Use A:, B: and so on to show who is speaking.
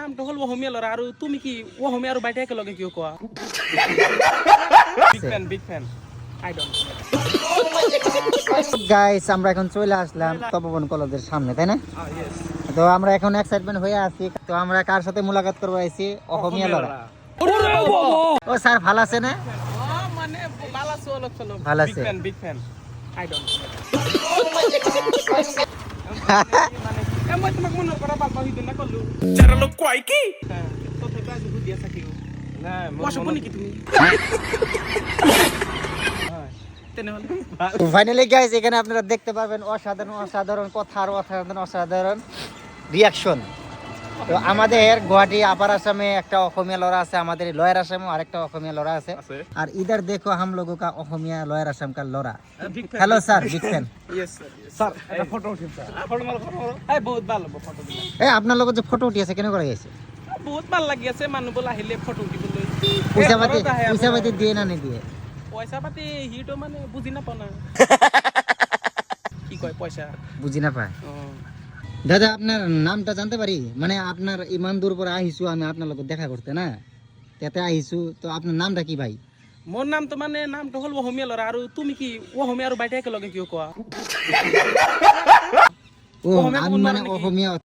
A: নামটো হল অসমীয়া ল'ৰা আৰু তুমি কি অসমীয়া আৰু বাইতে একেলগে কিয় কোৱা big fan I don't
B: guys আমরা এখন চলে আসলাম তপবন কলেজের সামনে, তাই না? তো আমরা এখন এক্সাইটমেন্ট হয়ে আছি। তো আমরা কার সাথে মুলাকাত করবো আইছি? অসমীয়া লড়া। ও স্যার ভালো আছে না?
A: মানে ভালো আছে অলপ চলপ
B: ভালো আছে।
A: বিগ ফ্যান আই ডোন্ট মই তোমাক মনৰ পৰা ভাল পাওঁ সিদিনা ক'লো যাৰা লোক কয় কি তথাপি আজি সুধি আছা কিয় নাই মই সপোন নেকি তুমি তেনেহ'লে
B: ফাইনালি গাইস এখানে আপনারা দেখতে পারবেন অসাধারণ অসাধারণ কথা আর অসাধারণ অসাধারণ রিয়াকশন। তো আমাদের গুয়াহাটি আপার আসামে একটা অসমীয়া লড়া আছে, আমাদের লোয়ার আসামে আরেকটা অসমীয়া লড়া আছে। আর इधर देखो हम लोगों का অসমীয়া লোয়ার আসাম का লড়া। Hello sir, big fan.
A: Yes sir এটা ফটো উঠিম স্যার ফটো মারো এই বহুত ভালো ফটো দিলা
B: এই আপনার লগত যে ফটো উঠি আছে কেন করা গেছে?
A: বহুত ভাল লাগি আছে মানুহবোৰ আহিলে ফটো উঠিবলৈ
B: পয়সা পাতি দিয়ে না নিদিয়ে?
A: পয়সা পাতি হিটো মানে বুজি নাপাও না কি কয় পয়সা
B: বুঝি না পায়। দাদা আপনার নামটা জানতে পারি? মানে আপনার ইমান দূর পরে আহিছো আমি আপনার লগত দেখা করতে না, তাতে আহিছো। তো আপনার নামটা কি ভাই?
A: মোৰ নামটো মানে নামটো হল অসমীয়া ল'ৰা আৰু তুমি কি অসমীয়া আৰু বাইতে একেলগে কিয় কোৱা
B: ও আমি মানে অসমীয়া